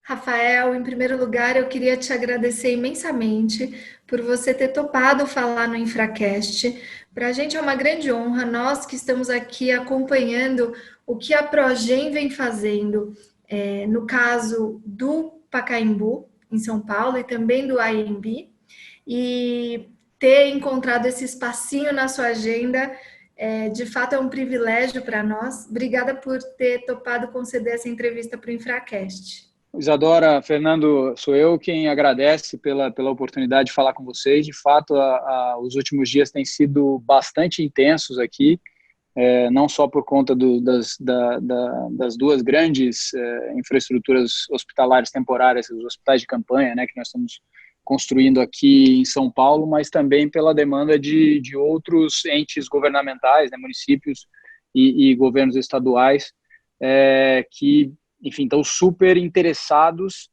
Rafael, em primeiro lugar, eu queria te agradecer imensamente por você ter topado falar no Infracast. Para a gente é uma grande honra, nós que estamos aqui acompanhando o que a Progen vem fazendo, no caso do Pacaembu, em São Paulo, e também do IMB, e ter encontrado esse espacinho na sua agenda, de fato é um privilégio para nós. Obrigada por ter topado conceder essa entrevista para o Infracast. Isadora, Fernando, sou eu quem agradece pela oportunidade de falar com vocês. De fato, os últimos dias têm sido bastante intensos aqui, não só por conta das duas grandes infraestruturas hospitalares temporárias, os hospitais de campanha, né, que nós estamos construindo aqui em São Paulo, mas também pela demanda de outros entes governamentais, né, municípios e governos estaduais, que enfim, estão super interessados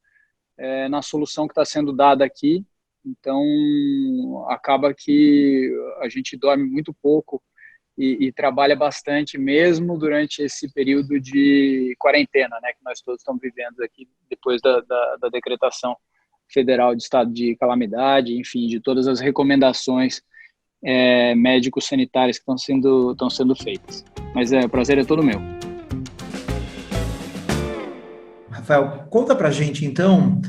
na solução que está sendo dada aqui. Então, acaba que a gente dorme muito pouco e trabalha bastante, mesmo durante esse período de quarentena, né, que nós todos estamos vivendo aqui, depois da decretação federal de estado de calamidade, enfim, de todas as recomendações médico-sanitárias que estão sendo feitas. Mas o prazer é todo meu. Rafael, conta pra gente então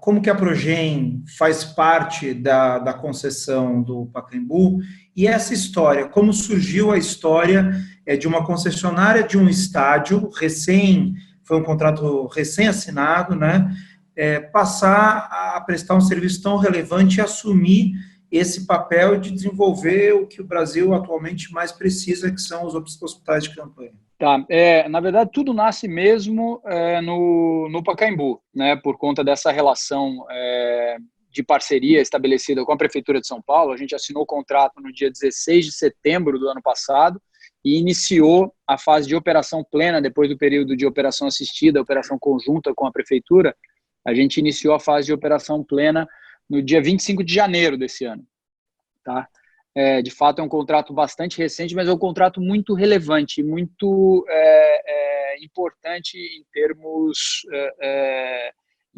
como que a Progen faz parte da concessão do Pacaembu e essa história, como surgiu a história de uma concessionária de um estádio foi um contrato recém-assinado, né? Passar a prestar um serviço tão relevante e assumir esse papel de desenvolver o que o Brasil atualmente mais precisa, que são os hospitais de campanha. Tá, na verdade, tudo nasce mesmo no Pacaembu, né, por conta dessa relação de parceria estabelecida com a Prefeitura de São Paulo. A gente assinou o contrato no dia 16 de setembro do ano passado e iniciou a fase de operação plena, depois do período de operação assistida, operação conjunta com a Prefeitura. A gente iniciou a fase de operação plena no dia 25 de janeiro desse ano, tá? De fato, é um contrato bastante recente, mas é um contrato muito relevante, muito importante em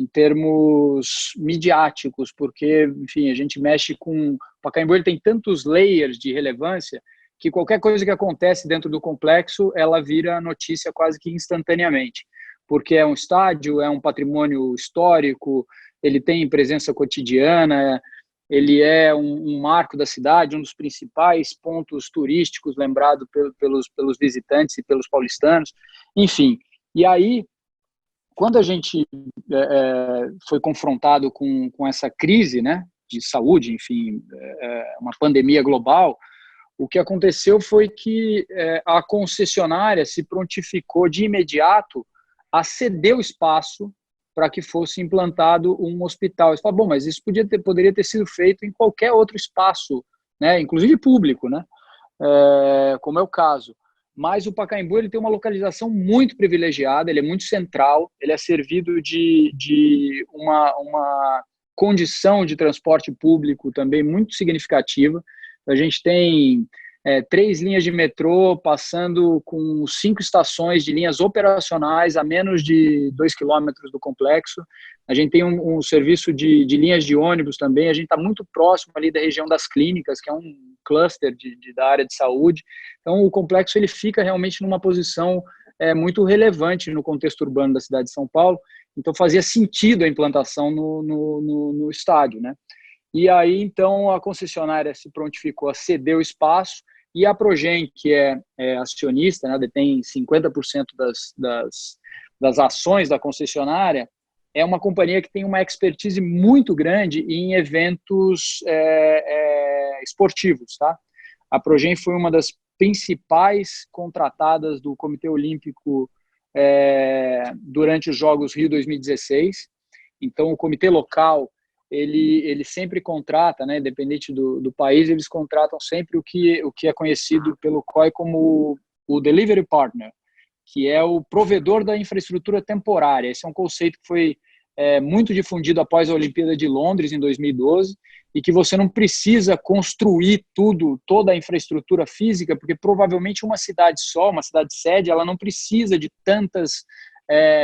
termos midiáticos, porque, enfim, a gente mexe com... O Pacaembu ele tem tantos layers de relevância que qualquer coisa que acontece dentro do complexo, ela vira notícia quase que instantaneamente, porque é um estádio, é um patrimônio histórico, ele tem presença cotidiana, ele é um marco da cidade, um dos principais pontos turísticos lembrado pelos visitantes e pelos paulistanos, enfim. E aí, quando a gente foi confrontado com essa crise, né, de saúde, enfim, uma pandemia global, o que aconteceu foi que a concessionária se prontificou de imediato a ceder o espaço para que fosse implantado um hospital. Você fala, bom, mas isso poderia ter sido feito em qualquer outro espaço, né, inclusive público, né, como é o caso. Mas o Pacaembu ele tem uma localização muito privilegiada, ele é muito central, ele é servido de uma condição de transporte público também muito significativa. A gente tem 3 linhas de metrô, passando com 5 estações de linhas operacionais a menos de 2 quilômetros do complexo. A gente tem um serviço de linhas de ônibus também. A gente está muito próximo ali da região das clínicas, que é um cluster da área de saúde. Então, o complexo ele fica realmente numa posição muito relevante no contexto urbano da cidade de São Paulo. Então, fazia sentido a implantação no estádio, né? E aí, então, a concessionária se prontificou a ceder o espaço e a Progen, que é acionista, né, detém 50% das ações da concessionária, é uma companhia que tem uma expertise muito grande em eventos esportivos, tá? A Progen foi uma das principais contratadas do Comitê Olímpico durante os Jogos Rio 2016. Então, o comitê local ele sempre contrata, né, independente do país, eles contratam sempre o que é conhecido pelo COI como o Delivery Partner, que é o provedor da infraestrutura temporária. Esse é um conceito que foi muito difundido após a Olimpíada de Londres, em 2012, e que você não precisa construir toda a infraestrutura física, porque provavelmente uma cidade só, uma cidade sede, ela não precisa de tantas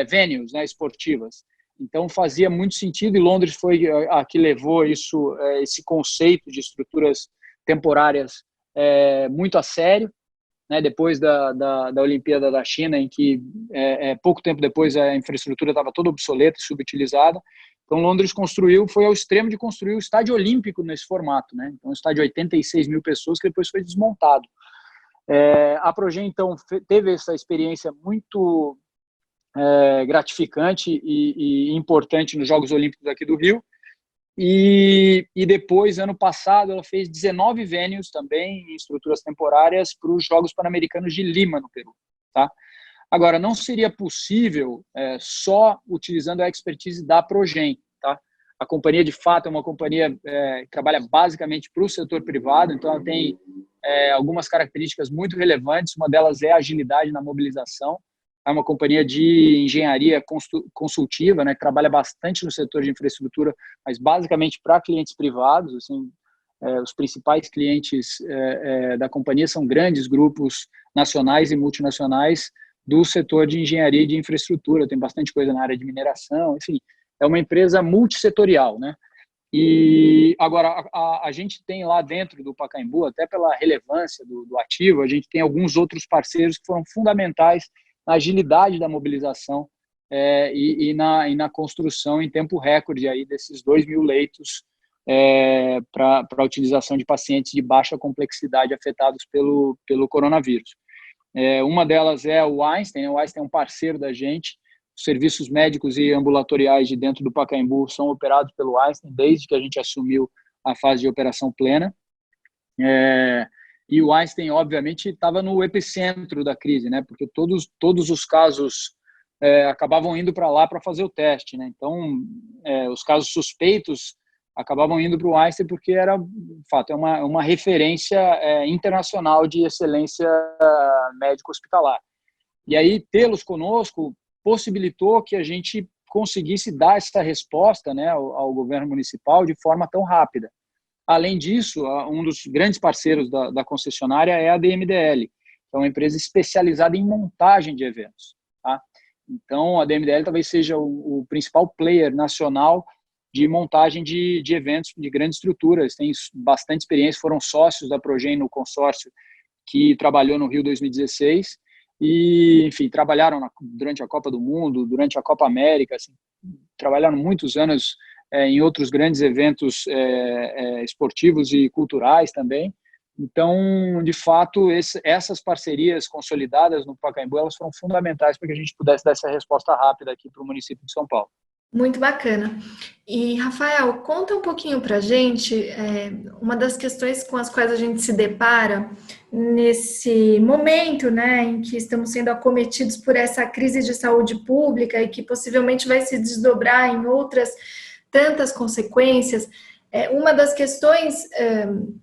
venues, né, esportivas. Então fazia muito sentido, e Londres foi a que levou esse conceito de estruturas temporárias muito a sério, né, depois da Olimpíada da China, em que pouco tempo depois a infraestrutura estava toda obsoleta e subutilizada. Então Londres foi ao extremo de construir o estádio olímpico nesse formato, né? Então um estádio de 86 mil pessoas que depois foi desmontado. A Progen, então, teve essa experiência muito gratificante e importante nos Jogos Olímpicos aqui do Rio. E depois, ano passado, ela fez 19 venues também em estruturas temporárias para os Jogos Pan-Americanos de Lima, no Peru. Tá? Agora, não seria possível só utilizando a expertise da Progen. Tá? A companhia, de fato, é uma companhia que trabalha basicamente para o setor privado, então ela tem algumas características muito relevantes. Uma delas é a agilidade na mobilização. É uma companhia de engenharia consultiva, né, que trabalha bastante no setor de infraestrutura, mas basicamente para clientes privados. Assim, os principais clientes da companhia são grandes grupos nacionais e multinacionais do setor de engenharia e de infraestrutura. Tem bastante coisa na área de mineração, enfim, é uma empresa multissetorial, né? E agora a gente tem lá dentro do Pacaembu, até pela relevância do ativo, a gente tem alguns outros parceiros que foram fundamentais na agilidade da mobilização e na construção em tempo recorde aí desses 2.000 leitos para a utilização de pacientes de baixa complexidade afetados pelo coronavírus. Uma delas é o Einstein, né? O Einstein é um parceiro da gente. Os serviços médicos e ambulatoriais de dentro do Pacaembu são operados pelo Einstein desde que a gente assumiu a fase de operação plena. E o Einstein, obviamente, estava no epicentro da crise, né? Porque todos os casos acabavam indo para lá para fazer o teste, né? Então, os casos suspeitos acabavam indo para o Einstein porque era, de fato, uma referência internacional de excelência médico-hospitalar. E aí, tê-los conosco possibilitou que a gente conseguisse dar essa resposta, né, ao governo municipal de forma tão rápida. Além disso, um dos grandes parceiros da concessionária é a DMDL, que é uma empresa especializada em montagem de eventos. Tá? Então, a DMDL talvez seja o principal player nacional de montagem de eventos de grandes estruturas. Tem bastante experiência, foram sócios da Progen no consórcio que trabalhou no Rio 2016 e, enfim, trabalharam durante a Copa do Mundo, durante a Copa América, assim, trabalharam muitos anos em outros grandes eventos esportivos e culturais também. Então, de fato, essas parcerias consolidadas no Pacaembu, elas foram fundamentais para que a gente pudesse dar essa resposta rápida aqui para o município de São Paulo. Muito bacana. E, Rafael, conta um pouquinho para a gente uma das questões com as quais a gente se depara nesse momento, né, em que estamos sendo acometidos por essa crise de saúde pública e que possivelmente vai se desdobrar em outras tantas consequências. Uma das questões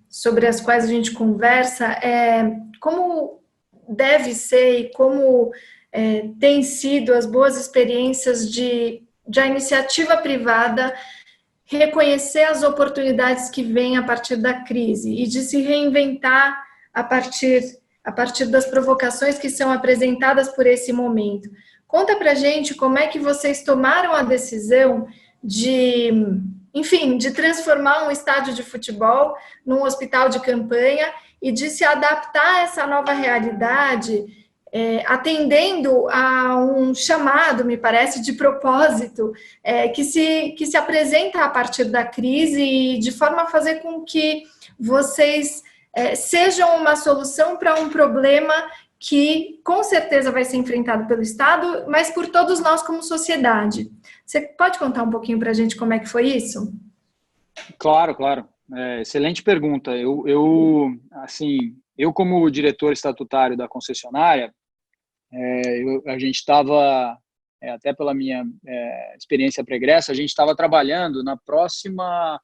sobre as quais a gente conversa é como deve ser e como têm sido as boas experiências de a iniciativa privada reconhecer as oportunidades que vêm a partir da crise e de se reinventar a partir das provocações que são apresentadas por esse momento. Conta pra gente como é que vocês tomaram a decisão de transformar um estádio de futebol num hospital de campanha e de se adaptar a essa nova realidade, atendendo a um chamado, me parece, de propósito, que se apresenta a partir da crise e de forma a fazer com que vocês sejam uma solução para um problema que com certeza vai ser enfrentado pelo Estado, mas por todos nós como sociedade. Você pode contar um pouquinho para a gente como é que foi isso? Claro. Excelente pergunta. Eu como diretor estatutário da concessionária, a gente estava, até pela minha experiência pregressa, a gente estava trabalhando na próxima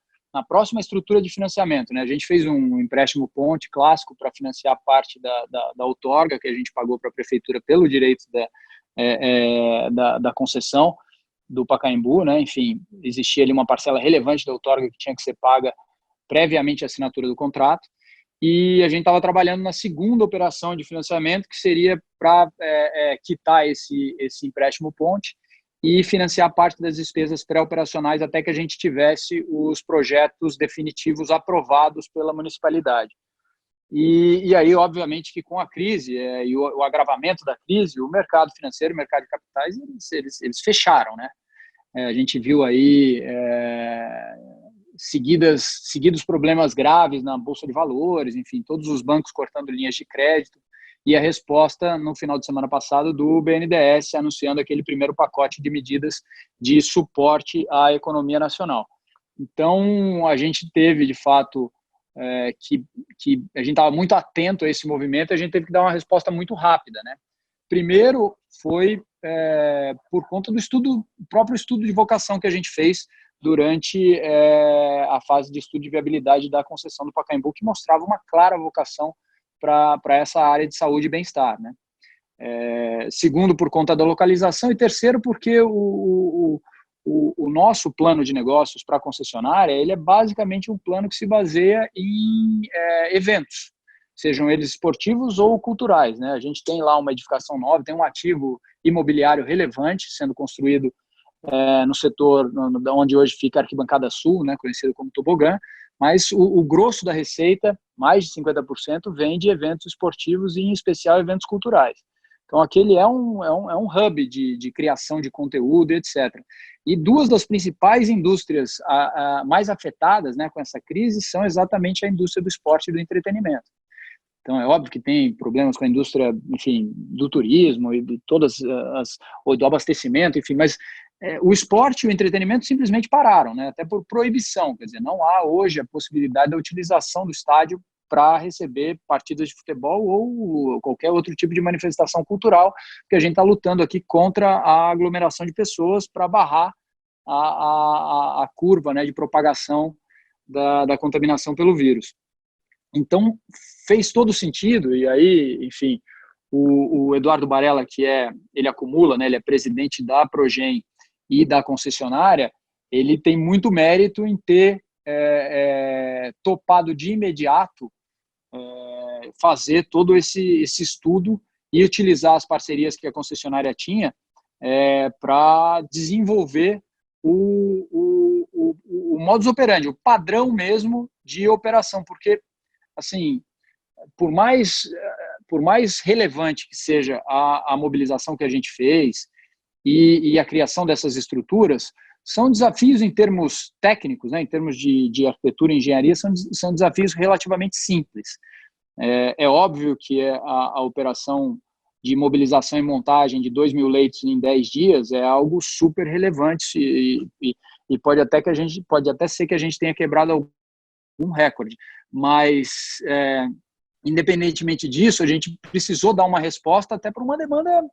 estrutura de financiamento, né? A gente fez um empréstimo ponte clássico para financiar parte da outorga que a gente pagou para a prefeitura pelo direito da concessão do Pacaembu, né? Enfim, existia ali uma parcela relevante da outorga que tinha que ser paga previamente à assinatura do contrato. e a gente estava trabalhando na segunda operação de financiamento, que seria para quitar esse empréstimo ponte e financiar parte das despesas pré-operacionais até que a gente tivesse os projetos definitivos aprovados pela municipalidade. E aí, obviamente, que com a crise e o agravamento da crise, o mercado financeiro, o mercado de capitais, eles fecharam, né? A gente viu aí seguidos problemas graves na Bolsa de Valores, enfim, todos os bancos cortando linhas de crédito, e a resposta no final de semana passado do BNDES anunciando aquele primeiro pacote de medidas de suporte à economia nacional. Então, a gente teve, de fato, que a gente estava muito atento a esse movimento, a gente teve que dar uma resposta muito rápida, né? Primeiro foi por conta do próprio estudo de vocação que a gente fez durante a fase de estudo de viabilidade da concessão do Pacaembu, que mostrava uma clara vocação para essa área de saúde e bem-estar, né? Segundo, por conta da localização, e terceiro, porque o nosso plano de negócios para a concessionária, ele é basicamente um plano que se baseia em eventos, sejam eles esportivos ou culturais, né? A gente tem lá uma edificação nova, tem um ativo imobiliário relevante sendo construído no setor onde hoje fica a Arquibancada Sul, né, conhecido como Tobogã, mas o grosso da receita, mais de 50%, vem de eventos esportivos e, em especial, eventos culturais. Então, aquele é um hub de criação de conteúdo, etc. E duas das principais indústrias mais afetadas, né, com essa crise são exatamente a indústria do esporte e do entretenimento. Então, é óbvio que tem problemas com a indústria, enfim, do turismo e de ou do abastecimento, enfim, mas o esporte e o entretenimento simplesmente pararam, né? Até por proibição, quer dizer, não há hoje a possibilidade da utilização do estádio para receber partidas de futebol ou qualquer outro tipo de manifestação cultural, porque a gente está lutando aqui contra a aglomeração de pessoas para barrar a curva, né, de propagação da contaminação pelo vírus. Então, fez todo sentido, e aí, enfim, o Eduardo Barella, ele acumula, né, ele é presidente da Progem e da concessionária, ele tem muito mérito em ter topado de imediato fazer todo esse estudo e utilizar as parcerias que a concessionária tinha para desenvolver o modus operandi, o padrão mesmo de operação, porque, assim, por mais relevante que seja a mobilização que a gente fez e a criação dessas estruturas, são desafios em termos técnicos, né, em termos de arquitetura e engenharia, são desafios relativamente simples. É óbvio que a operação de mobilização e montagem de 2.000 leitos em 10 dias é algo super relevante e pode até ser que a gente tenha quebrado algum recorde, mas independentemente disso, a gente precisou dar uma resposta até para uma demanda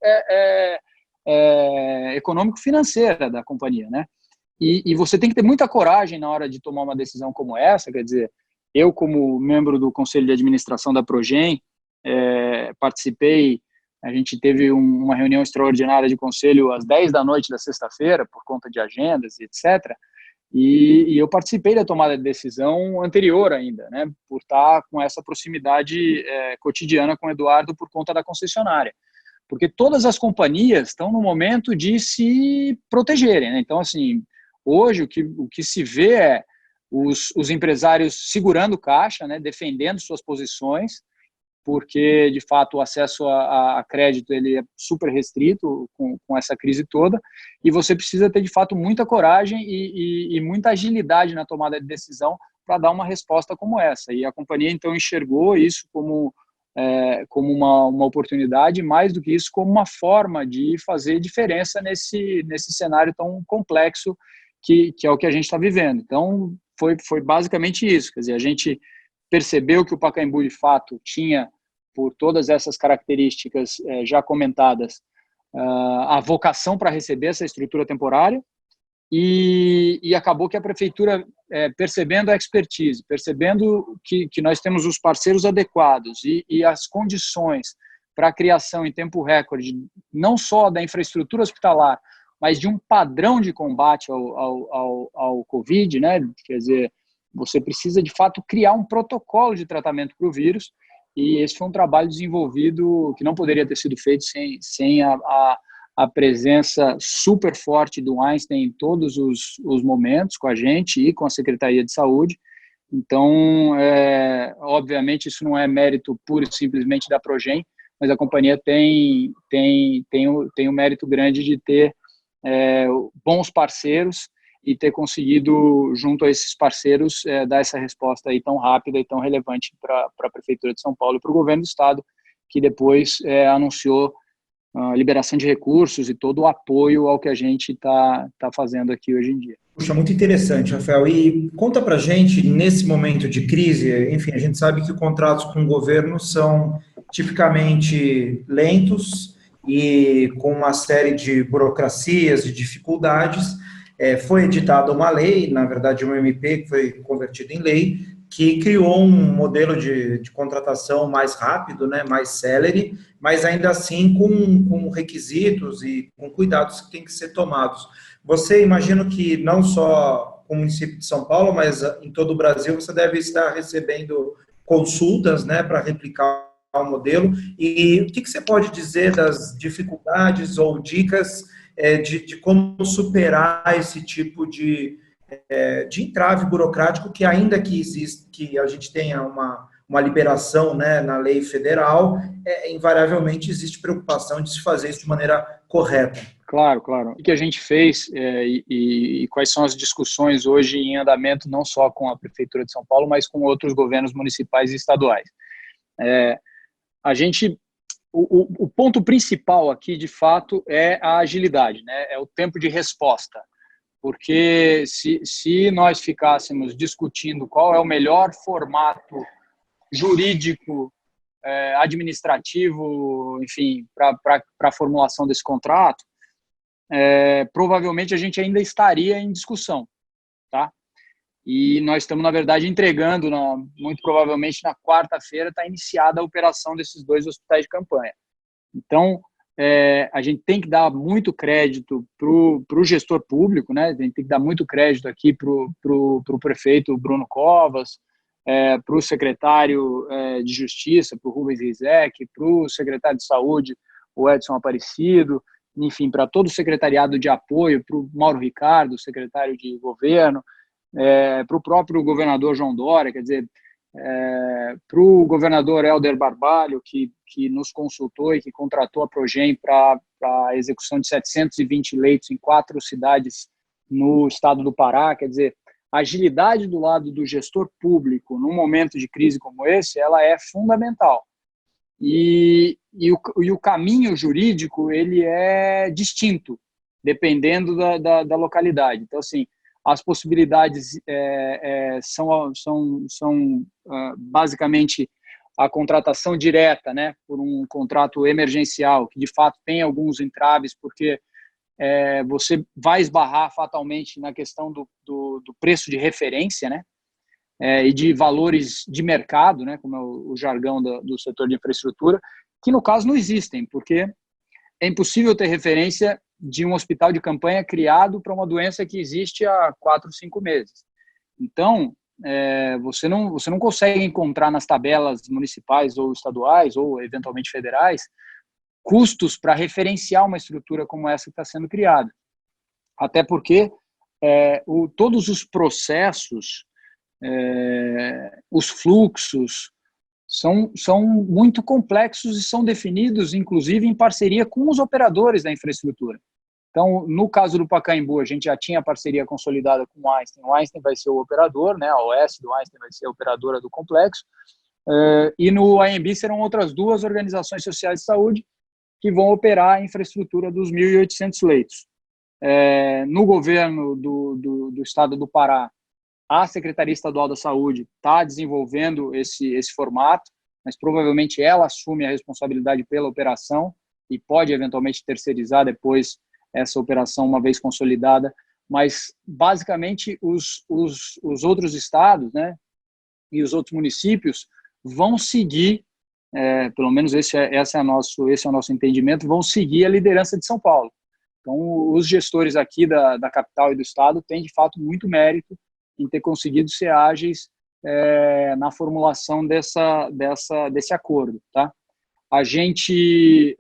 econômico-financeira da companhia, né? E você tem que ter muita coragem na hora de tomar uma decisão como essa, quer dizer, eu, como membro do Conselho de Administração da Progem, participei, a gente teve uma reunião extraordinária de conselho às 10 da noite da sexta-feira, por conta de agendas e etc., e eu participei da tomada de decisão anterior ainda, né, por estar com essa proximidade cotidiana com o Eduardo por conta da concessionária. Porque todas as companhias estão no momento de se protegerem, né? Então, assim, hoje o que se vê é os empresários segurando caixa, né, defendendo suas posições, porque, de fato, o acesso a crédito ele é super restrito com essa crise toda, e você precisa ter, de fato, muita coragem e muita agilidade na tomada de decisão para dar uma resposta como essa. E a companhia, então, enxergou isso como uma oportunidade, mais do que isso, como uma forma de fazer diferença nesse cenário tão complexo que é o que a gente está vivendo. Então, foi basicamente isso, quer dizer, a gente percebeu que o Pacaembu, de fato, tinha, por todas essas características já comentadas, a vocação para receber essa estrutura temporária, e acabou que a prefeitura, percebendo a expertise, percebendo que nós temos os parceiros adequados e as condições para a criação em tempo recorde, não só da infraestrutura hospitalar, mas de um padrão de combate ao Covid, né? Quer dizer, você precisa, de fato, criar um protocolo de tratamento para o vírus, e esse foi um trabalho desenvolvido que não poderia ter sido feito sem a presença super forte do Einstein em todos os momentos, com a gente e com a Secretaria de Saúde. Então, obviamente, isso não é mérito puro e simplesmente da Progem, mas a companhia tem um mérito grande de ter bons parceiros e ter conseguido, junto a esses parceiros, dar essa resposta aí tão rápida e tão relevante para a Prefeitura de São Paulo e para o governo do Estado, que depois anunciou a liberação de recursos e todo o apoio ao que a gente está fazendo aqui hoje em dia. Puxa, muito interessante, Rafael. E conta pra gente, nesse momento de crise, enfim, a gente sabe que contratos com o governo são tipicamente lentos e com uma série de burocracias e dificuldades. Foi editada uma lei, na verdade uma MP que foi convertida em lei, que criou um modelo de contratação mais rápido, né, mais célere, mas ainda assim com requisitos e com cuidados que têm que ser tomados. Você, imagino que não só com o município de São Paulo, mas em todo o Brasil, você deve estar recebendo consultas, né, para replicar o modelo. E o que você pode dizer das dificuldades ou dicas de como superar esse tipo de entrave burocrático que, ainda que existe, que a gente tenha uma liberação, né, na lei federal, invariavelmente existe preocupação de se fazer isso de maneira correta. Claro, claro. O que a gente fez e quais são as discussões hoje em andamento, não só com a Prefeitura de São Paulo, mas com outros governos municipais e estaduais. O ponto principal aqui, de fato, é a agilidade, né? É o tempo de resposta. Porque se nós ficássemos discutindo qual é o melhor formato jurídico, administrativo, enfim, para a formulação desse contrato, provavelmente a gente ainda estaria em discussão, tá? E nós estamos, na verdade, entregando, muito provavelmente na quarta-feira está iniciada a operação desses 2 hospitais de campanha. Então, a gente tem que dar muito crédito para o gestor público, né? A gente tem que dar muito crédito aqui para o prefeito Bruno Covas, para o secretário de Justiça, para o Rubens Rizek, para o secretário de Saúde, o Edson Aparecido, enfim, para todo o secretariado de apoio, para o Mauro Ricardo, secretário de Governo, para o próprio governador João Dória, quer dizer, para o governador Helder Barbalho, que nos consultou e que contratou a Progem para a execução de 720 leitos em 4 cidades no estado do Pará. Quer dizer, a agilidade do lado do gestor público num momento de crise como esse, ela é fundamental. E o caminho jurídico, ele é distinto, dependendo da localidade. Então, assim, as possibilidades são basicamente a contratação direta, né, por um contrato emergencial, que de fato tem alguns entraves, porque você vai esbarrar fatalmente na questão do preço de referência, né, e de valores de mercado, né, como é o jargão do setor de infraestrutura, que no caso não existem, porque é impossível ter referência de um hospital de campanha criado para uma doença que existe há 4, 5 meses. Então, você não consegue encontrar nas tabelas municipais ou estaduais, ou eventualmente federais, custos para referenciar uma estrutura como essa que está sendo criada. Até porque todos os processos, os fluxos, são muito complexos e são definidos, inclusive, em parceria com os operadores da infraestrutura. Então, no caso do Pacaembu, a gente já tinha parceria consolidada com o Einstein. O Einstein vai ser o operador, né? A OS do Einstein vai ser a operadora do complexo. E no AMB serão outras 2 organizações sociais de saúde que vão operar a infraestrutura dos 1.800 leitos. No governo do estado do Pará, a Secretaria Estadual da Saúde está desenvolvendo esse formato, mas provavelmente ela assume a responsabilidade pela operação e pode eventualmente terceirizar depois essa operação uma vez consolidada. Mas, basicamente, os outros estados, né, e os outros municípios vão seguir, pelo menos esse é o nosso entendimento, vão seguir a liderança de São Paulo. Então, os gestores aqui da capital e do estado têm, de fato, muito mérito em ter conseguido ser ágeis na formulação desse acordo, tá? A gente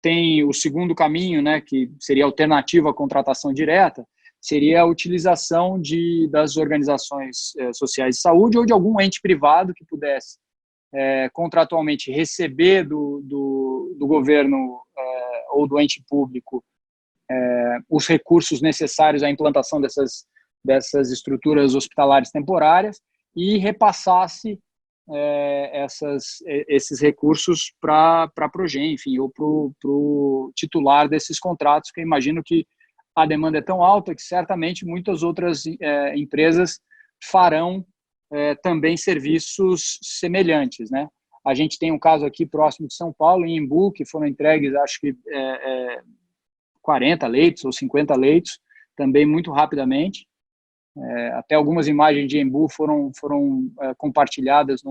tem o segundo caminho, né, que seria alternativa à contratação direta, seria a utilização das organizações sociais de saúde ou de algum ente privado que pudesse contratualmente receber do governo ou do ente público os recursos necessários à implantação dessas estruturas hospitalares temporárias e repassasse esses recursos para a Progem, enfim, ou para o titular desses contratos, que eu imagino que a demanda é tão alta que certamente muitas outras empresas farão também serviços semelhantes, né? A gente tem um caso aqui próximo de São Paulo, em Embu, que foram entregues, acho que 40 leitos ou 50 leitos, também muito rapidamente. Até algumas imagens de Embu foram compartilhadas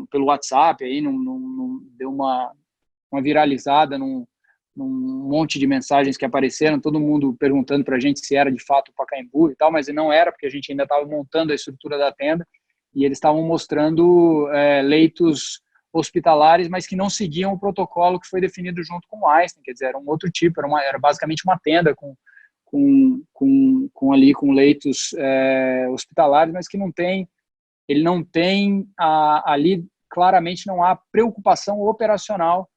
pelo WhatsApp, aí deu uma viralizada num monte de mensagens que apareceram, todo mundo perguntando para a gente se era de fato o Pacaembu e tal, mas não era, porque a gente ainda estava montando a estrutura da tenda e eles estavam mostrando leitos hospitalares, mas que não seguiam o protocolo que foi definido junto com o Einstein, quer dizer, era um outro tipo, era basicamente uma tenda com leitos hospitalares, mas que ele não tem ali, claramente não há preocupação operacional,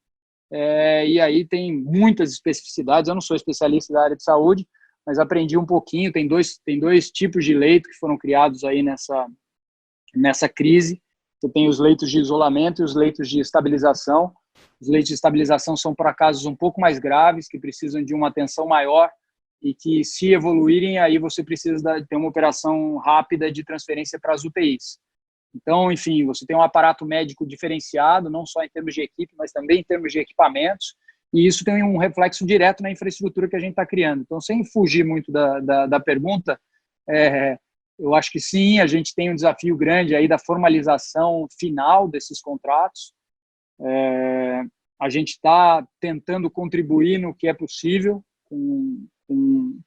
e aí tem muitas especificidades. Eu não sou especialista da área de saúde, mas aprendi um pouquinho. Tem dois tipos de leito que foram criados aí nessa crise. Você tem os leitos de isolamento e os leitos de estabilização. Os leitos de estabilização são para casos um pouco mais graves, que precisam de uma atenção maior e que, se evoluírem, aí você precisa ter uma operação rápida de transferência para as UTIs. Então, enfim, você tem um aparato médico diferenciado, não só em termos de equipe, mas também em termos de equipamentos, e isso tem um reflexo direto na infraestrutura que a gente está criando. Então, sem fugir muito da pergunta, eu acho que sim, a gente tem um desafio grande aí da formalização final desses contratos. A gente está tentando contribuir no que é possível,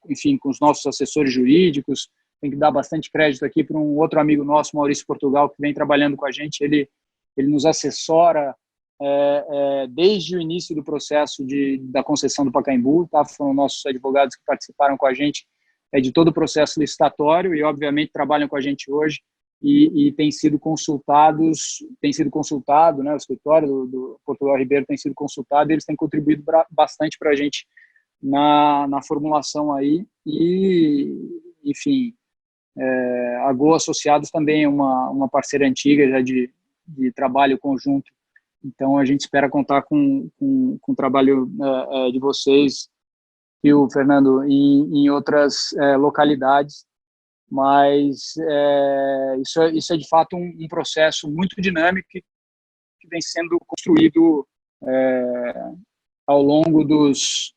enfim, com os nossos assessores jurídicos. Tem que dar bastante crédito aqui para um outro amigo nosso, Maurício Portugal, que vem trabalhando com a gente. Ele nos assessora desde o início do processo da concessão do Pacaembu, tá? Foram nossos advogados que participaram com a gente de todo o processo licitatório e, obviamente, trabalham com a gente hoje e tem sido consultado, né? O escritório do Portugal Ribeiro tem sido consultado e eles têm contribuído bastante para a gente na formulação aí. E, enfim, a Go Associados também é uma parceira antiga já de trabalho conjunto, então a gente espera contar com o trabalho de vocês, viu, Fernando, em outras localidades, mas isso é de fato um processo muito dinâmico que vem sendo construído ao longo dos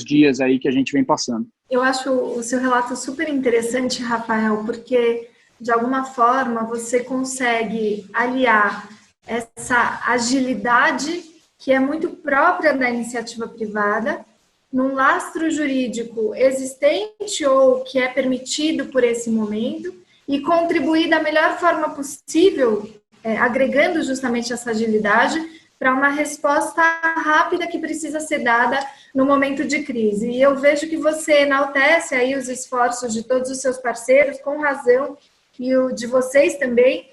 dias aí que a gente vem passando. Eu acho o seu relato super interessante, Rafael, porque, de alguma forma, você consegue aliar essa agilidade que é muito própria da iniciativa privada, num lastro jurídico existente ou que é permitido por esse momento, e contribuir da melhor forma possível, agregando justamente essa agilidade, para uma resposta rápida que precisa ser dada no momento de crise. E eu vejo que você enaltece aí os esforços de todos os seus parceiros, com razão, e o de vocês também,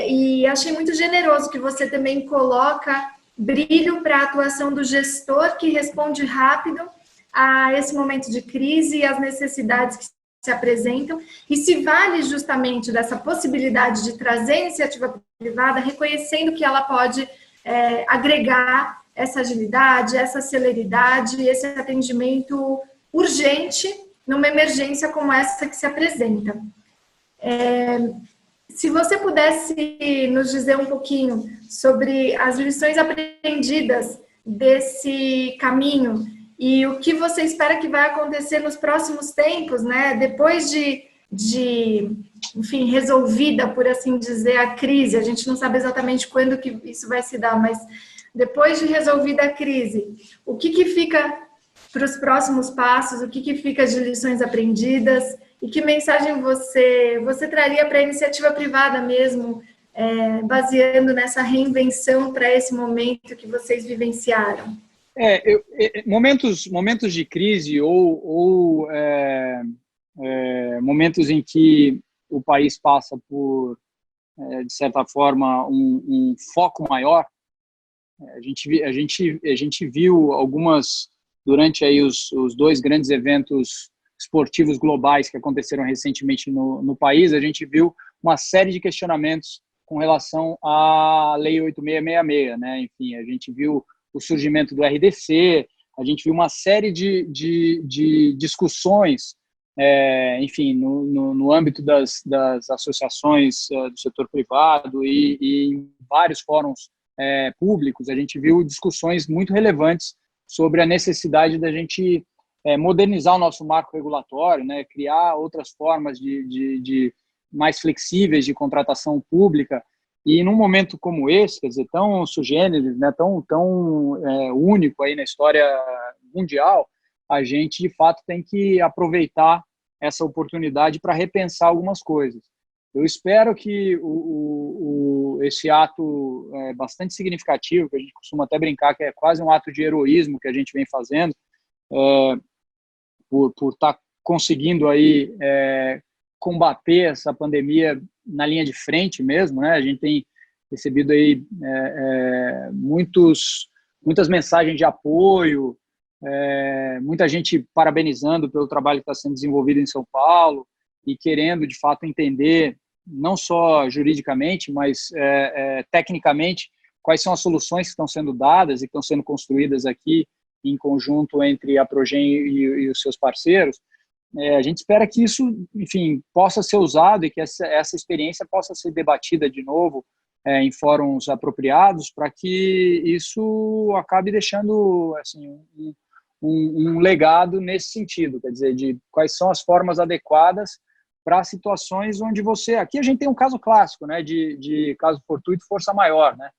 e achei muito generoso que você também coloca brilho para a atuação do gestor que responde rápido a esse momento de crise e as necessidades que se apresentam, e se vale justamente dessa possibilidade de trazer a iniciativa privada, reconhecendo que ela pode agregar essa agilidade, essa celeridade, esse atendimento urgente numa emergência como essa que se apresenta. Se você pudesse nos dizer um pouquinho sobre as lições aprendidas desse caminho e o que você espera que vai acontecer nos próximos tempos, né? Depois enfim, resolvida, por assim dizer, a crise. A gente não sabe exatamente quando que isso vai se dar, mas depois de resolvida a crise, o que fica para os próximos passos, o que fica de lições aprendidas e que mensagem você traria para a iniciativa privada mesmo, baseando nessa reinvenção para esse momento que vocês vivenciaram? Momentos de crise ou momentos em que o país passa por, de certa forma, um foco maior. A gente viu algumas, durante aí os dois grandes eventos esportivos globais que aconteceram recentemente no país, a gente viu uma série de questionamentos com relação à Lei 8666, né? Enfim, a gente viu o surgimento do RDC, a gente viu uma série de discussões, enfim, no âmbito das associações do setor privado e em vários fóruns públicos, a gente viu discussões muito relevantes sobre a necessidade da gente modernizar o nosso marco regulatório, né, criar outras formas de mais flexíveis de contratação pública. E num momento como esse, quer dizer, tão sui generis, né, tão único aí na história mundial, a gente, de fato, tem que aproveitar essa oportunidade para repensar algumas coisas. Eu espero que esse ato bastante significativo, que a gente costuma até brincar que é quase um ato de heroísmo que a gente vem fazendo, por estar conseguindo aí combater essa pandemia na linha de frente mesmo, né? A gente tem recebido aí muitas mensagens de apoio, muita gente parabenizando pelo trabalho que está sendo desenvolvido em São Paulo e querendo, de fato, entender, não só juridicamente, mas tecnicamente, quais são as soluções que estão sendo dadas e que estão sendo construídas aqui em conjunto entre a Progem e os seus parceiros. A gente espera que isso, enfim, possa ser usado e que essa experiência possa ser debatida de novo em fóruns apropriados, para que isso acabe deixando assim, um legado nesse sentido, quer dizer, de quais são as formas adequadas para situações onde aqui a gente tem um caso clássico, né, de caso fortuito, força maior, né?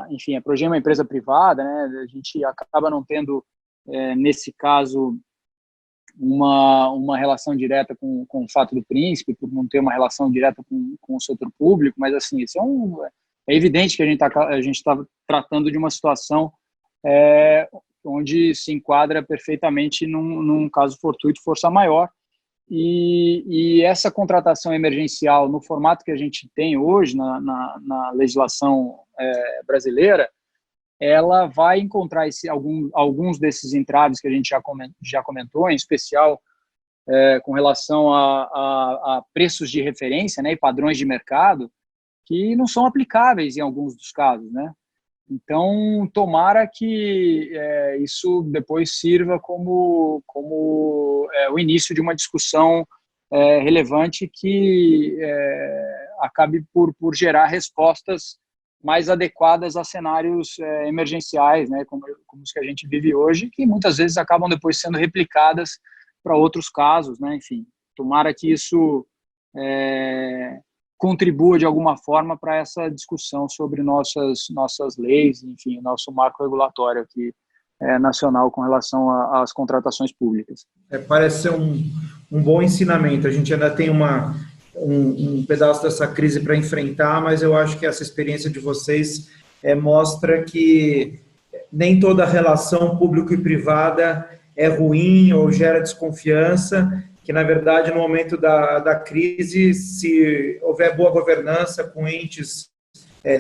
Enfim, a Progem é uma empresa privada, né? A gente acaba não tendo, nesse caso, uma relação direta com o fato do príncipe, por não ter uma relação direta com o setor público, mas assim, isso é evidente que a gente está tratando de uma situação onde se enquadra perfeitamente num caso fortuito, força maior, e essa contratação emergencial no formato que a gente tem hoje na legislação brasileira, ela vai encontrar alguns desses entraves que a gente já comentou, em especial com relação a preços de referência, né, e padrões de mercado, que não são aplicáveis em alguns dos casos, né? Então, tomara que isso depois sirva como o início de uma discussão relevante que acabe por gerar respostas mais adequadas a cenários emergenciais, né, como os que a gente vive hoje, que muitas vezes acabam depois sendo replicadas para outros casos, né? Enfim, tomara que isso contribua de alguma forma para essa discussão sobre nossas leis, enfim, nosso marco regulatório aqui nacional com relação às contratações públicas. Parece ser um bom ensinamento. A gente ainda tem um pedaço dessa crise para enfrentar, mas eu acho que essa experiência de vocês mostra que nem toda relação público e privada é ruim ou gera desconfiança, que, na verdade, no momento da crise, se houver boa governança com entes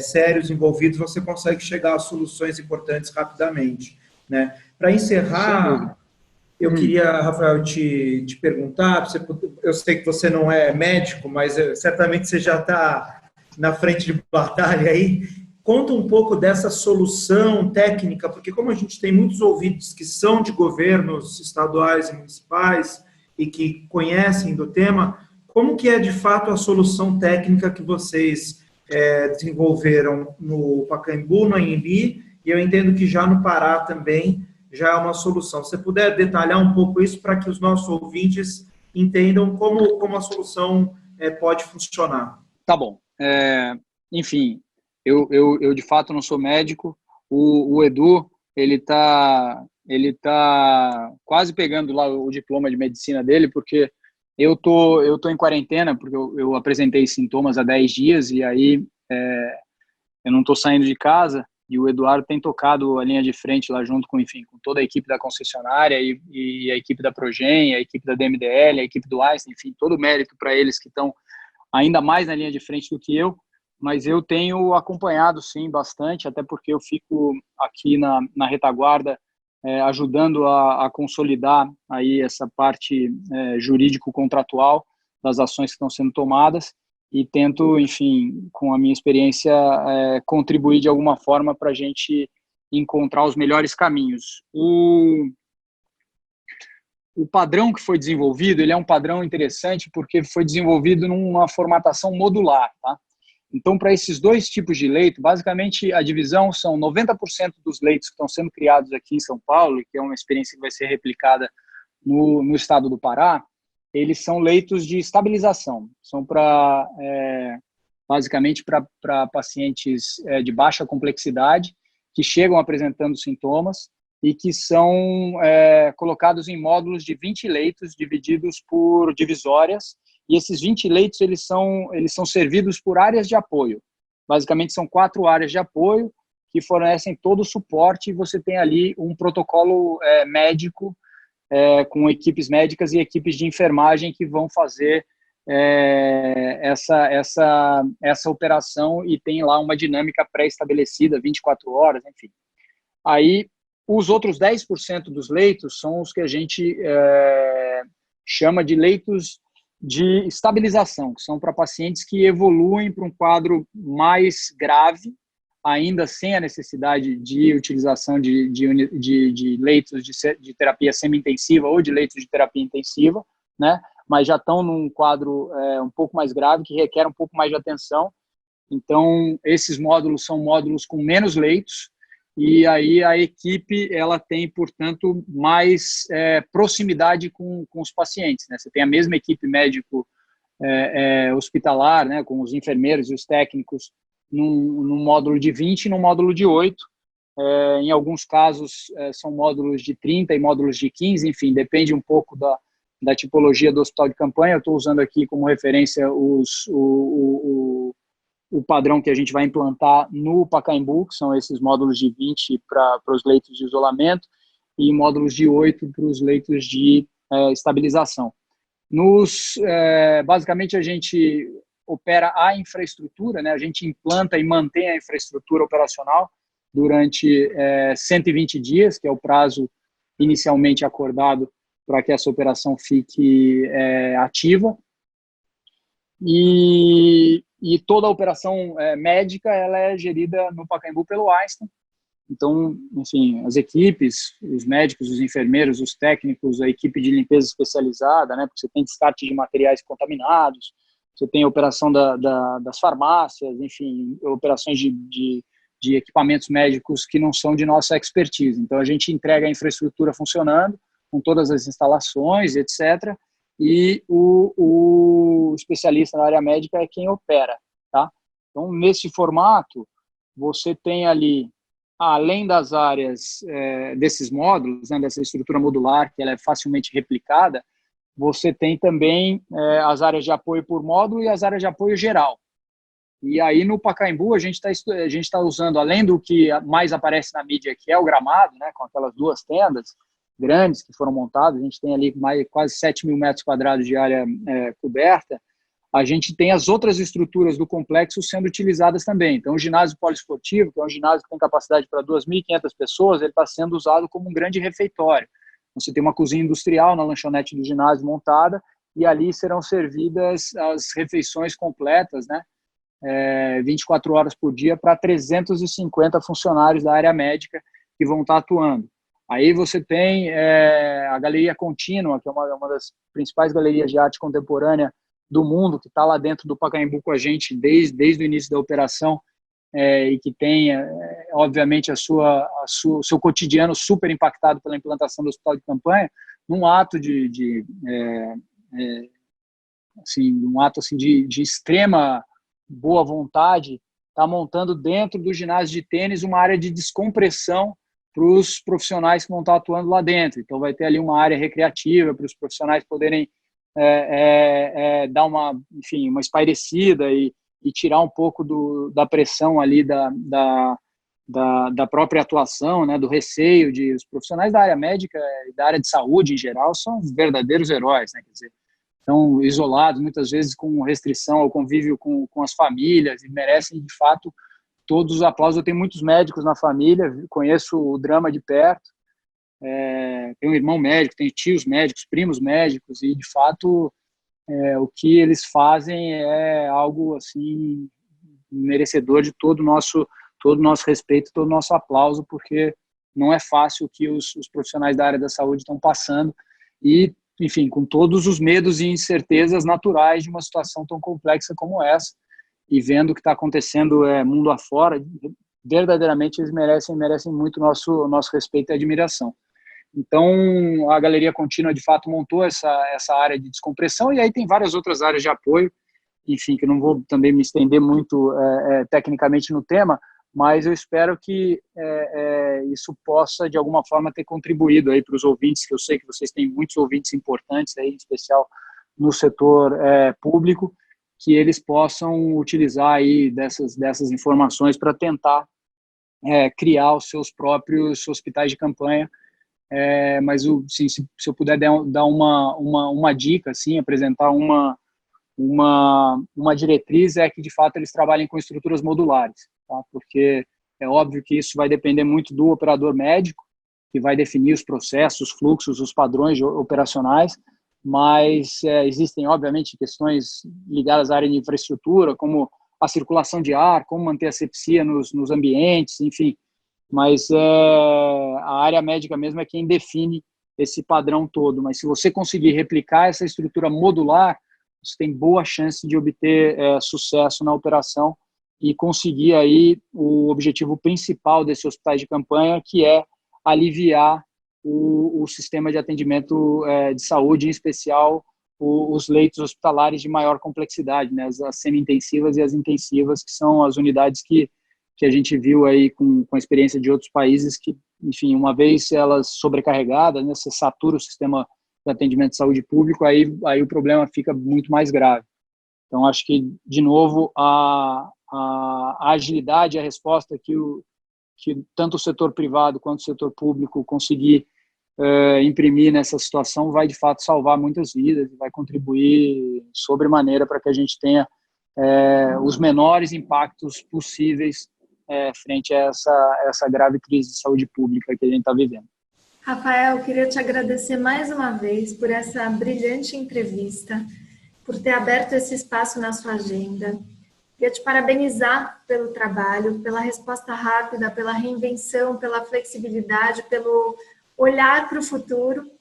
sérios envolvidos, você consegue chegar a soluções importantes rapidamente, né? Para encerrar, eu queria, Rafael, te perguntar, eu sei que você não é médico, mas certamente você já está na frente de batalha aí. Conta um pouco dessa solução técnica, porque como a gente tem muitos ouvintes que são de governos estaduais e municipais, e que conhecem do tema, como que é de fato a solução técnica que vocês desenvolveram no Pacaembu, no Anhembi, e eu entendo que já no Pará também já é uma solução. Se você puder detalhar um pouco isso para que os nossos ouvintes entendam como a solução pode funcionar. Tá bom. Enfim, eu de fato não sou médico, o Edu, ele está ele está quase pegando lá o diploma de medicina dele, porque eu tô em quarentena, porque eu apresentei sintomas há 10 dias, e aí eu não estou saindo de casa, e o Eduardo tem tocado a linha de frente lá junto com, enfim, com toda a equipe da concessionária e a equipe da Progen, a equipe da DMDL, a equipe do Einstein, enfim, todo o mérito para eles que estão ainda mais na linha de frente do que eu, mas eu tenho acompanhado, sim, bastante, até porque eu fico aqui na retaguarda, ajudando a consolidar aí essa parte jurídico-contratual das ações que estão sendo tomadas, e tento, enfim, com a minha experiência, contribuir de alguma forma para a gente encontrar os melhores caminhos. O padrão que foi desenvolvido, ele é um padrão interessante porque foi desenvolvido numa formatação modular, tá? Então, para esses dois tipos de leito, basicamente a divisão são 90% dos leitos que estão sendo criados aqui em São Paulo, que é uma experiência que vai ser replicada no estado do Pará, eles são leitos de estabilização, são basicamente para pacientes de baixa complexidade, que chegam apresentando sintomas e que são colocados em módulos de 20 leitos divididos por divisórias, e esses 20 leitos eles são servidos por áreas de apoio. Basicamente são 4 áreas de apoio que fornecem todo o suporte, e você tem ali um protocolo médico com equipes médicas e equipes de enfermagem que vão fazer essa operação, e tem lá uma dinâmica pré-estabelecida, 24 horas, enfim. Aí, os outros 10% dos leitos são os que a gente chama de leitos de estabilização, que são para pacientes que evoluem para um quadro mais grave, ainda sem a necessidade de utilização de leitos de terapia semi-intensiva ou de leitos de terapia intensiva, né? Mas já estão num quadro um pouco mais grave, que requer um pouco mais de atenção. Então, esses módulos são módulos com menos leitos, e aí a equipe ela tem, portanto, mais proximidade com os pacientes, né? Você tem a mesma equipe médico hospitalar, né, com os enfermeiros e os técnicos, num módulo de 20 e num módulo de 8. Em alguns casos, são módulos de 30 e módulos de 15, enfim, depende um pouco da tipologia do hospital de campanha. Eu estou usando aqui como referência o padrão que a gente vai implantar no Pacaembu, que são esses módulos de 20 para os leitos de isolamento e módulos de 8 para os leitos de estabilização. Basicamente, a gente opera a infraestrutura, né? A gente implanta e mantém a infraestrutura operacional durante 120 dias, que é o prazo inicialmente acordado para que essa operação fique ativa. E toda a operação médica ela é gerida no Pacaembu pelo Einstein. Então, enfim, as equipes, os médicos, os enfermeiros, os técnicos, a equipe de limpeza especializada, né? Porque você tem descarte de materiais contaminados, você tem a operação das farmácias, enfim, operações de equipamentos médicos que não são de nossa expertise. Então, a gente entrega a infraestrutura funcionando, com todas as instalações, etc., e o especialista na área médica é quem opera, tá? Então, nesse formato, você tem ali, além das áreas desses módulos, né, dessa estrutura modular, que ela é facilmente replicada, você tem também as áreas de apoio por módulo e as áreas de apoio geral. E aí, no Pacaembu, a gente tá usando, além do que mais aparece na mídia, que é o gramado, né, com aquelas 2 tendas grandes que foram montadas, a gente tem ali quase 7 mil metros quadrados de área coberta. A gente tem as outras estruturas do complexo sendo utilizadas também. Então, o ginásio poliesportivo, que é um ginásio que tem capacidade para 2.500 pessoas, ele está sendo usado como um grande refeitório. Você tem uma cozinha industrial na lanchonete do ginásio montada, e ali serão servidas as refeições completas, né, 24 horas por dia, para 350 funcionários da área médica que vão estar atuando. Aí você tem a Galeria Contínua, que é uma das principais galerias de arte contemporânea do mundo, que está lá dentro do Pacaembu com a gente desde o início da operação, e que tem, obviamente, o seu cotidiano super impactado pela implantação do hospital de campanha, num ato de extrema boa vontade, está montando dentro do ginásio de tênis uma área de descompressão para os profissionais que vão estar atuando lá dentro. Então, vai ter ali uma área recreativa para os profissionais poderem dar enfim, uma espairecida e tirar um pouco da pressão ali da própria atuação, né, do receio de os profissionais da área médica e da área de saúde em geral são verdadeiros heróis, né, quer dizer, estão isolados muitas vezes com restrição ao convívio com as famílias e merecem de fato todos os aplausos. Eu tenho muitos médicos na família, conheço o drama de perto, tenho um irmão médico, tenho tios médicos, primos médicos e de fato o que eles fazem é algo assim merecedor de todo o nosso respeito, todo o nosso aplauso, porque não é fácil o que os profissionais da área da saúde estão passando e, enfim, com todos os medos e incertezas naturais de uma situação tão complexa como essa, e vendo o que está acontecendo mundo afora, verdadeiramente eles merecem muito nosso respeito e admiração. Então, a Galeria Contínua, de fato, montou essa área de descompressão, e aí tem várias outras áreas de apoio, enfim, que eu não vou também me estender muito tecnicamente no tema, mas eu espero que isso possa, de alguma forma, ter contribuído aí para os ouvintes, que eu sei que vocês têm muitos ouvintes importantes aí, em especial no setor público, que eles possam utilizar aí dessas informações para tentar criar os seus próprios hospitais de campanha. Mas assim, se eu puder dar uma dica, assim, apresentar uma diretriz, é que de fato eles trabalhem com estruturas modulares, tá? Porque é óbvio que isso vai depender muito do operador médico, que vai definir os processos, os fluxos, os padrões operacionais, mas existem obviamente questões ligadas à área de infraestrutura, como a circulação de ar, como manter a asepsia nos ambientes, enfim, mas a área médica mesmo é quem define esse padrão todo. Mas se você conseguir replicar essa estrutura modular, você tem boa chance de obter sucesso na operação e conseguir aí o objetivo principal desses hospitais de campanha, que é aliviar o sistema de atendimento de saúde, em especial os leitos hospitalares de maior complexidade, né, as semi-intensivas e as intensivas, que são as unidades que a gente viu aí com a experiência de outros países que, enfim, uma vez elas sobrecarregadas, né, você satura o sistema de atendimento de saúde público, aí o problema fica muito mais grave. Então, acho que, de novo, a agilidade, a resposta que tanto o setor privado quanto o setor público conseguir imprimir nessa situação vai, de fato, salvar muitas vidas e vai contribuir sobremaneira para que a gente tenha os menores impactos possíveis frente a essa grave crise de saúde pública que a gente está vivendo. Rafael, eu queria te agradecer mais uma vez por essa brilhante entrevista, por ter aberto esse espaço na sua agenda. Queria te parabenizar pelo trabalho, pela resposta rápida, pela reinvenção, pela flexibilidade, pelo olhar para o futuro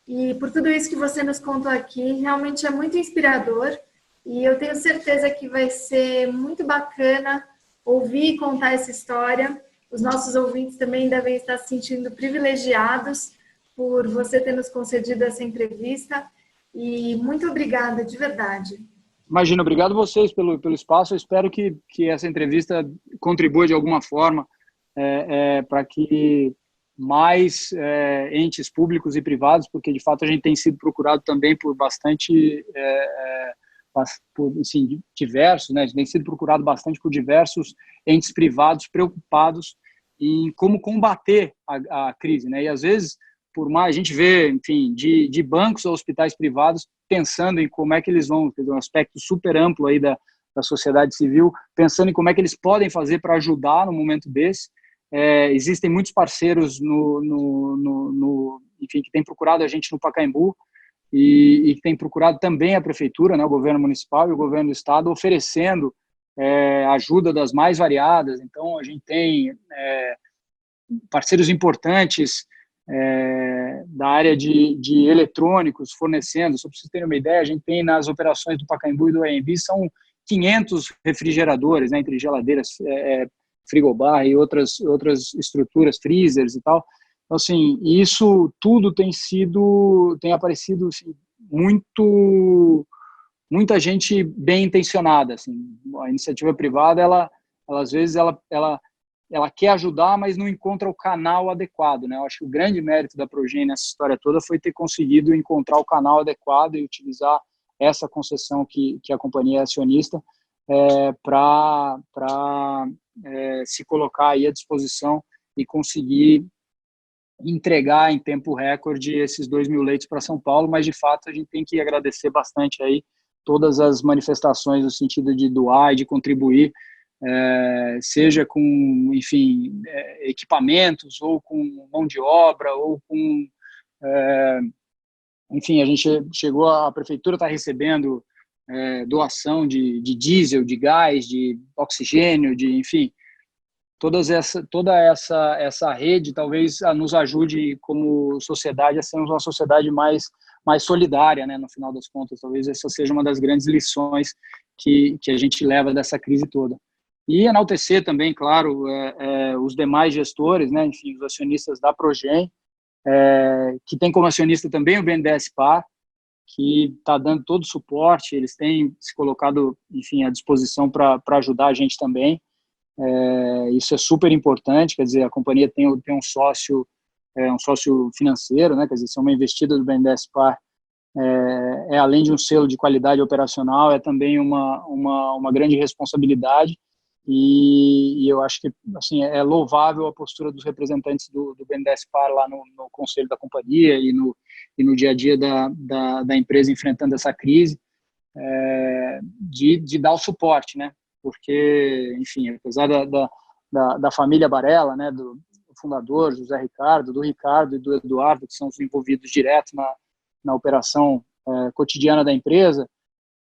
e por tudo isso que você nos contou aqui. Realmente é muito inspirador e eu tenho certeza que vai ser muito bacana ouvir e contar essa história. Os nossos ouvintes também devem estar se sentindo privilegiados por você ter nos concedido essa entrevista. E muito obrigada, de verdade. Imagina, obrigado vocês pelo espaço. Eu espero que essa entrevista contribua de alguma forma para que mais entes públicos e privados, porque de fato a gente tem sido procurado também por bastante, assim, diversos, né? A gente tem sido procurado bastante por diversos entes privados preocupados em como combater a crise, né? E às vezes, por mais a gente vê, enfim, de bancos a hospitais privados pensando em como é que eles vão, um aspecto super amplo aí da sociedade civil, pensando em como é que eles podem fazer para ajudar no momento desse. Existem muitos parceiros enfim, que têm procurado a gente no Pacaembu e que têm procurado também a prefeitura, né, o governo municipal e o governo do estado, oferecendo ajuda das mais variadas. Então, a gente tem parceiros importantes da área de eletrônicos fornecendo. Só para vocês terem uma ideia, a gente tem nas operações do Pacaembu e do AMB são 500 refrigeradores, né, entre geladeiras, frigobar e outras estruturas, freezers e tal. Então, assim, isso tudo tem aparecido assim, muita gente bem intencionada. Assim. A iniciativa privada, ela às vezes, ela ela quer ajudar, mas não encontra o canal adequado, né? Eu acho que o grande mérito da Progen nessa história toda foi ter conseguido encontrar o canal adequado e utilizar essa concessão que a companhia é acionista para se colocar aí à disposição e conseguir entregar em tempo recorde esses 2.000 leitos para São Paulo, mas de fato a gente tem que agradecer bastante aí todas as manifestações no sentido de doar e de contribuir, seja com, enfim, equipamentos, ou com mão de obra, ou com, enfim, a gente chegou, a prefeitura está recebendo doação de diesel, de gás, de oxigênio, de, enfim, toda essa rede talvez nos ajude como sociedade a sermos uma sociedade mais solidária, né, no final das contas. Talvez essa seja uma das grandes lições que a gente leva dessa crise toda. E enaltecer também, claro, os demais gestores, né, enfim, os acionistas da Progen, que tem como acionista também o BNDES Par, que está dando todo o suporte, eles têm se colocado, enfim, à disposição para ajudar a gente também. Isso é super importante, quer dizer, a companhia tem um sócio financeiro, né, quer dizer, se é uma investida do BNDES Par, além de um selo de qualidade operacional, é também uma grande responsabilidade, e eu acho que, assim, é louvável a postura dos representantes do BNDES Par lá no conselho da companhia e no dia a dia da empresa enfrentando essa crise, de dar o suporte, né? Porque, enfim, apesar da família Barella, né, do fundador, José Ricardo, do Ricardo e do Eduardo, que são os envolvidos direto na operação cotidiana da empresa,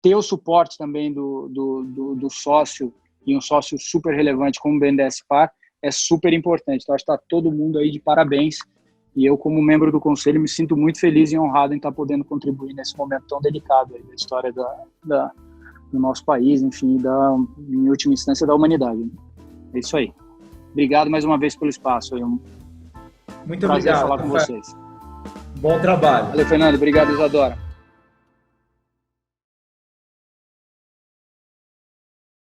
ter o suporte também do sócio, e um sócio super relevante como o BNDES Par, é super importante. Então, acho que está todo mundo aí de parabéns, e eu, como membro do conselho, me sinto muito feliz e honrado em estar podendo contribuir nesse momento tão delicado aí da história do nosso país, enfim, em última instância, da humanidade. É isso aí. Obrigado mais uma vez pelo espaço. Muito prazer obrigado falar com vocês. Bom trabalho. Valeu, Fernando. Obrigado, Isadora.